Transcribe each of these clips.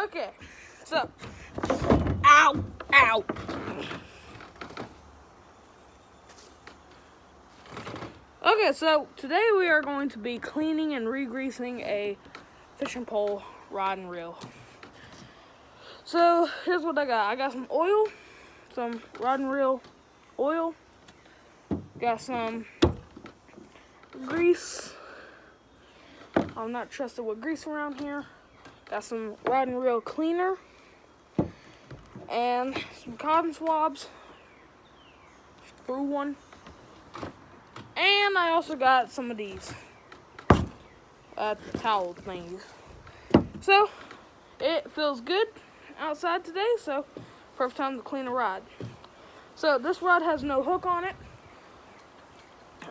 Okay, so, ow, ow. Okay, so today we are going to be cleaning and re-greasing a fishing pole, rod, and reel. So, here's what I got. I got some oil, some rod and reel oil, got some grease. I'm not trusted with grease around here. Got some rod and reel cleaner, and some cotton swabs. Threw one. And I also got some of these towel things. So, it feels good outside today, so perfect time to clean a rod. So, this rod has no hook on it,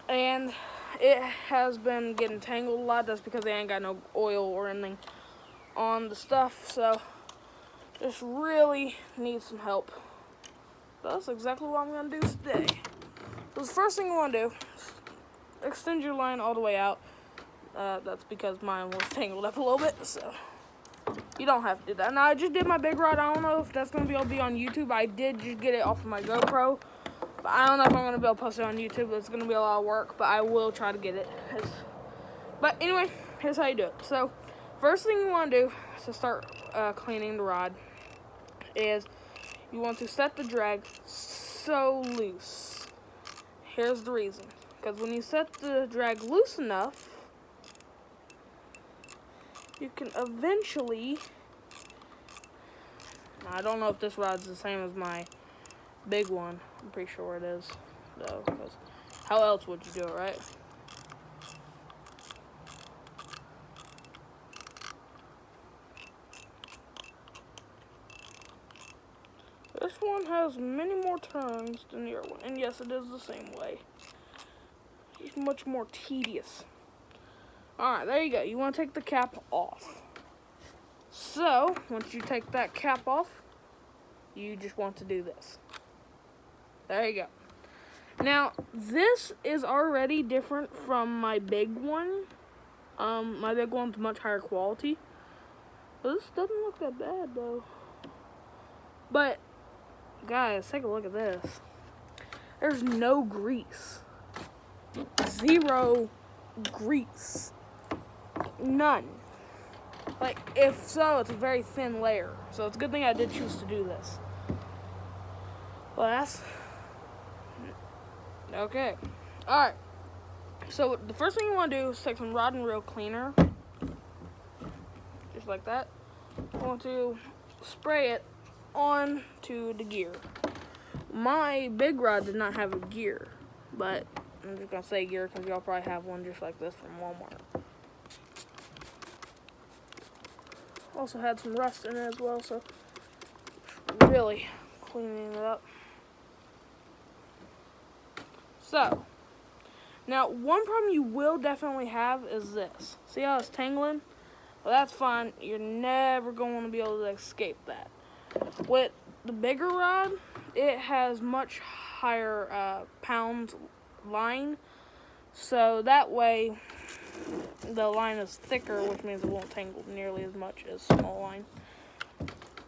and it has been getting tangled a lot. That's because they ain't got no oil or anything on the stuff, so this really needs some help. That's exactly what I'm going to do today. So the first thing you want to do is extend your line all the way out. That's because mine was tangled up a little bit, so you don't have to do that. Now, I just did my big rod. I don't know if that's going to be able to be on YouTube. I did just get it off of my GoPro, but I don't know if I'm going to be able to post it on YouTube. It's going to be a lot of work, but I will try to get it. But anyway, here's how you do it. So, first thing you want to do to start cleaning the rod is you want to set the drag so loose. Here's the reason. Because when you set the drag loose enough, you can eventually... I don't know if this rod's the same as my big one. I'm pretty sure it is, though. Because how else would you do it, right? This one has many more turns than the other one. And yes, it is the same way. It's much more tedious. Alright, there you go. You want to take the cap off. So, once you take that cap off, you just want to do this. There you go. Now, this is already different from my big one. My big one's much higher quality. But this doesn't look that bad, though. But, guys, take a look at this. There's no grease. Zero grease. None. Like, if so, it's a very thin layer. So it's a good thing I did choose to do this. Well, that's... Okay. Alright. So the first thing you want to do is take some rod and reel cleaner. Just like that. You want to spray it onto the gear. My big rod did not have a gear. But I'm just going to say gear because y'all probably have one just like this from Walmart. Also had some rust in it as well, so really cleaning it up. So, now one problem you will definitely have is this. See how it's tangling? Well, that's fine. You're never going to be able to escape that. With the bigger rod, it has much higher pound line, so that way the line is thicker, which means it won't tangle nearly as much as small line.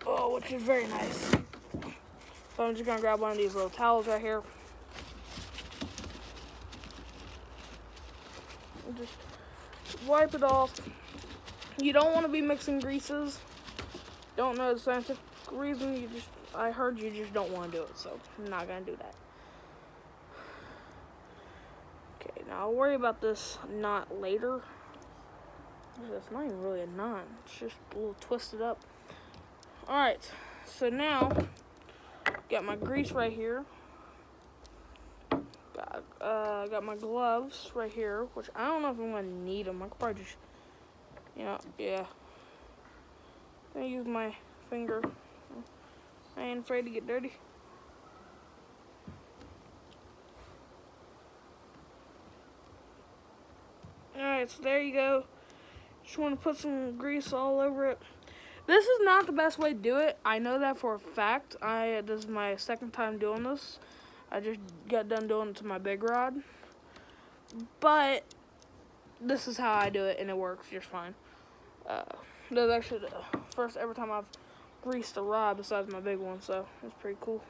Oh, which is very nice. So I'm just going to grab one of these little towels right here. And just wipe it off. You don't want to be mixing greases. Don't know the scientific reason. I heard you just don't want to do it, so I'm not going to do that. Okay, now I'll worry about this knot later. It's not even really a knot. It's just a little twisted up. Alright, so now, got my grease right here. Got my gloves right here, which I don't know if I'm going to need them. I could probably just, yeah. I'm going to use my finger. I ain't afraid to get dirty. Alright, so there you go. Just want to put some grease all over it. This is not the best way to do it. I know that for a fact. This is my second time doing this. I just got done doing it to my big rod. But this is how I do it, and it works just fine. That's actually the first ever time I've greased a rod besides my big one, so it's pretty cool.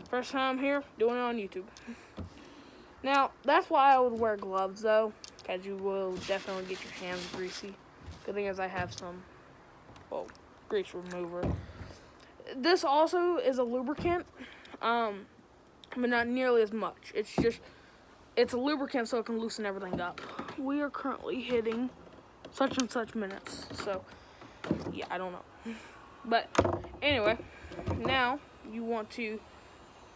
First time here, doing it on YouTube. Now, that's why I would wear gloves, though, because you will definitely get your hands greasy. Good thing is I have some, well, grease remover. This also is a lubricant, but not nearly as much. It's a lubricant so it can loosen everything up. We are currently hitting such and such minutes, so, yeah, I don't know. But, anyway, now you want to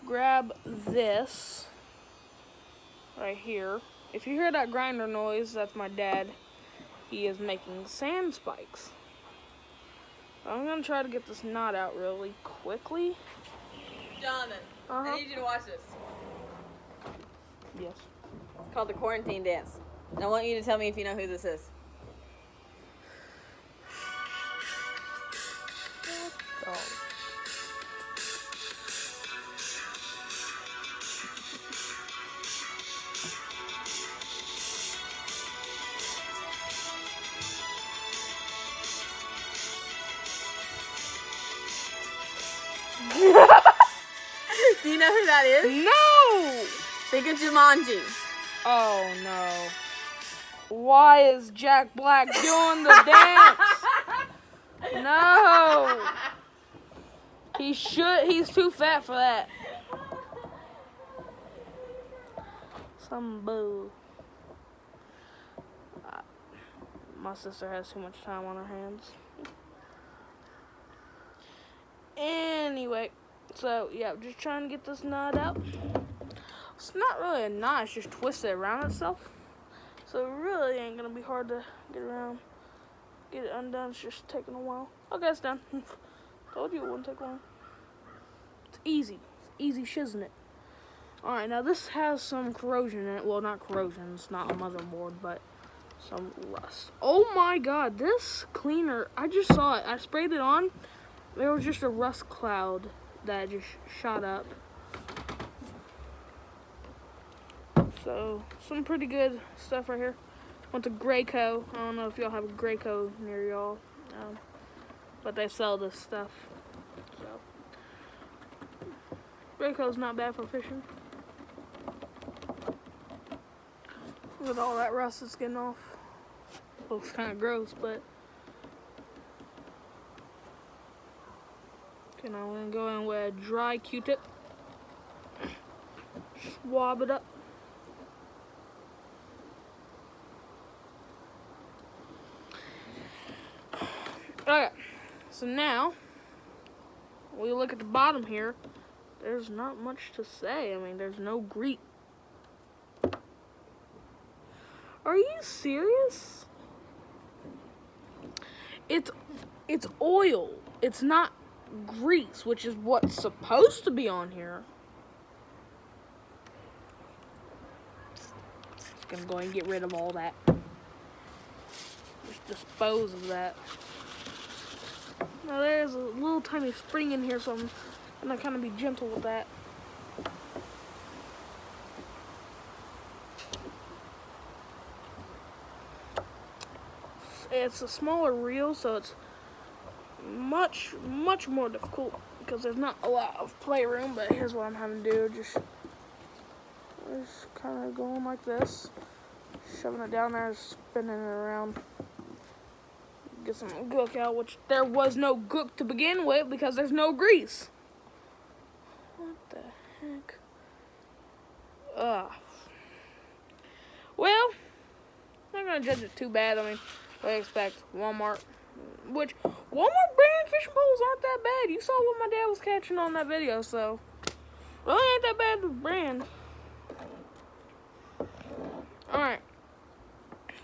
grab this right here. If you hear that grinder noise, that's my dad. He is making sand spikes. I'm going to try to get this knot out really quickly. Jonathan, I need you to watch this. Yes. It's called the quarantine dance. And I want you to tell me if you know who this is. Oh. Do you know who that is? No! Think of Jumanji. Oh no. Why is Jack Black doing the dance? No. He's too fat for that. Some boo. My sister has too much time on her hands. Anyway, so yeah, just trying to get this knot out. It's not really a knot, it's just twisted around itself. So it really ain't gonna be hard to get it undone. It's just taking a while. Okay, it's done. Told you it wouldn't take long. It's easy. It's easy shiznit. Alright, now this has some corrosion in it. Well, not corrosion, it's not a motherboard, but some rust. Oh my god, this cleaner, I just saw it. I sprayed it on. There was just a rust cloud that just shot up. So, some pretty good stuff right here. Went to Graco. I don't know if y'all have a Graco near y'all, but they sell this stuff. So, Graco's not bad for fishing. Look at all that rust that's getting off. Looks kind of gross, but okay, now I'm gonna go in with a dry Q-tip, swab it up. Okay, so now we look at the bottom here. There's not much to say. I mean, there's no grease. Are you serious? It's oil. It's not grease, which is what's supposed to be on here. Just gonna go and get rid of all that. Just dispose of that. Now there's a little tiny spring in here, so I'm gonna kind of be gentle with that. It's a smaller reel, so it's much more difficult because there's not a lot of playroom. But here's what I'm having to do: just kind of going like this, shoving it down there, spinning it around. Get some gook out, which there was no gook to begin with because there's no grease. What the heck? Ugh. Well, I'm not gonna judge it too bad. I mean, I expect Walmart, which Walmart brand fishing poles aren't that bad. You saw what my dad was catching on that video, so really ain't that bad of a brand. Alright,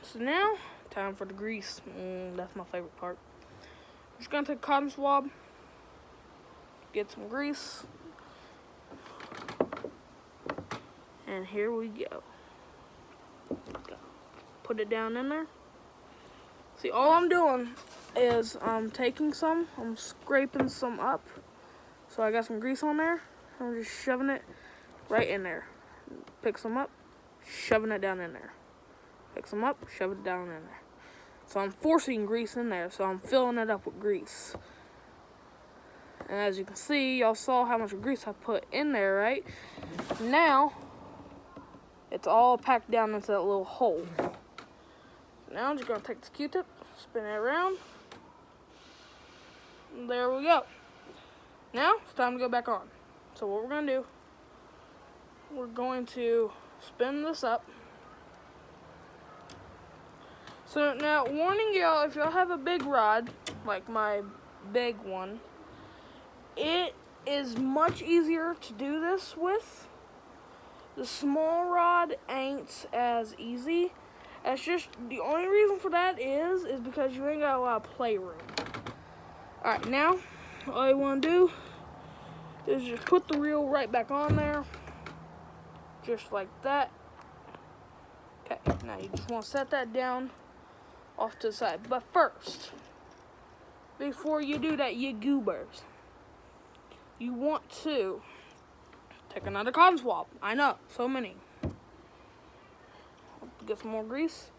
so now time for the grease. That's my favorite part. I'm just gonna take a cotton swab, get some grease, and here we go. Put it down in there. See, all I'm doing is I'm taking some, I'm scraping some up. So I got some grease on there. I'm just shoving it right in there. Pick some up, shoving it down in there. Pick some up, shove it down in there. So I'm forcing grease in there. So I'm filling it up with grease. And as you can see, y'all saw how much grease I put in there, right? Now, it's all packed down into that little hole. Now I'm just gonna take this Q-tip, spin it around. And there we go. Now, it's time to go back on. So what we're gonna do, we're going to spin this up. So now, warning y'all, if y'all have a big rod, like my big one, it is much easier to do this with. The small rod ain't as easy. It's just, the only reason for that is because you ain't got a lot of playroom. Alright, now, all you want to do is just put the reel right back on there. Just like that. Okay, now you just want to set that down off to the side. But first, before you do that, you goobers, you want to take another cotton swab. I know, so many. Get some more grease.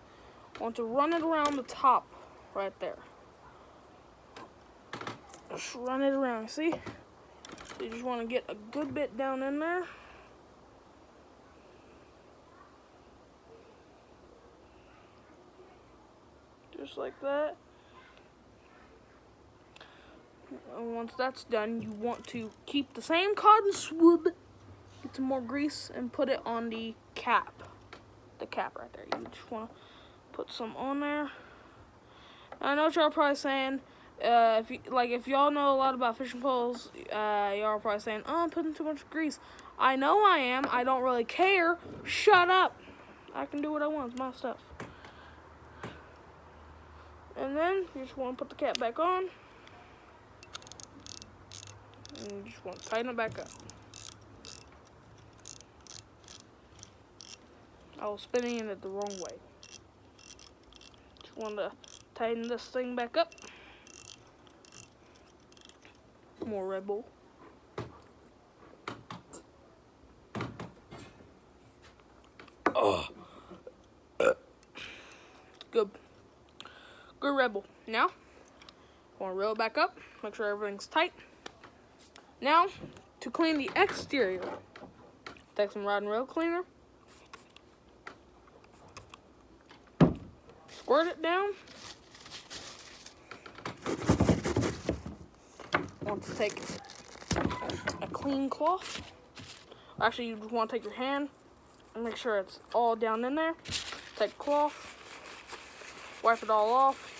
Want to run it around the top right there. Just run it around, see? So you just want to get a good bit down in there. Just like that. And once that's done, you want to keep the same cotton swab, get some more grease, and put it on the cap. The cap right there. You just want to put some on there. I know what y'all probably saying, if y'all know a lot about fishing poles, y'all are probably saying, oh, I'm putting too much grease. I know I am. I don't really care. Shut up. I can do what I want. It's my stuff. And then you just want to put the cap back on. And you just want to tighten it back up. I was spinning it the wrong way. Just want to tighten this thing back up. More Red Bull. Oh, good. Good Red Bull. Now, want to reel it back up. Make sure everything's tight. Now, to clean the exterior, take some rod and reel cleaner. Squirt it down. Want to take a clean cloth. Actually, you just want to take your hand and make sure it's all down in there. Take a cloth, wipe it all off.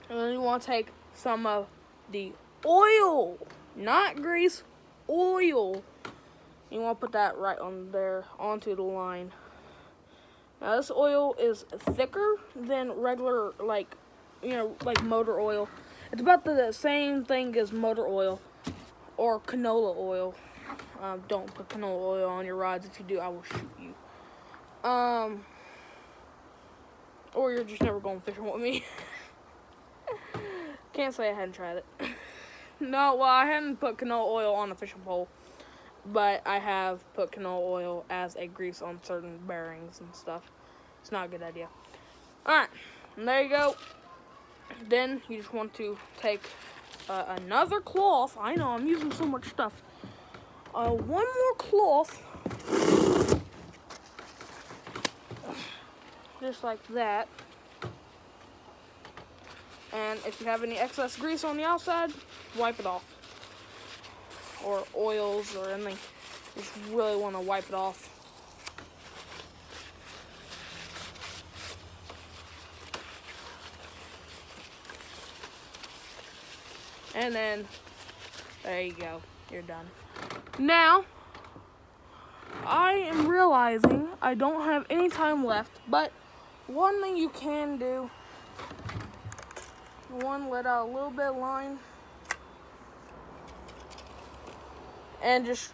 And then you want to take some of the oil, not grease, oil. You want to put that right on there, onto the line. Now this oil is thicker than regular, like motor oil. It's about the same thing as motor oil or canola oil. Don't put canola oil on your rods. If you do, I will shoot you. Or you're just never going fishing with me. Can't say I hadn't tried it. No, well, I hadn't put canola oil on a fishing pole, but I have put canola oil as a grease on certain bearings and stuff. It's not a good idea. Alright, and there you go. Then you just want to take another cloth. I know, I'm using so much stuff. One more cloth. Just like that. And if you have any excess grease on the outside, wipe it off. Or oils or anything. You just really want to wipe it off. And then, there you go. You're done. Now, I am realizing I don't have any time left, but one thing you can do, let out a little bit of line, and just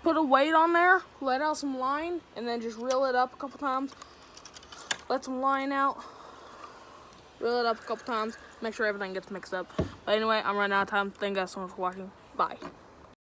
put a weight on there, let out some line, and then just reel it up a couple times. Let some line out, reel it up a couple times, make sure everything gets mixed up. But anyway, I'm running out of time. Thank you guys so much for watching. Bye.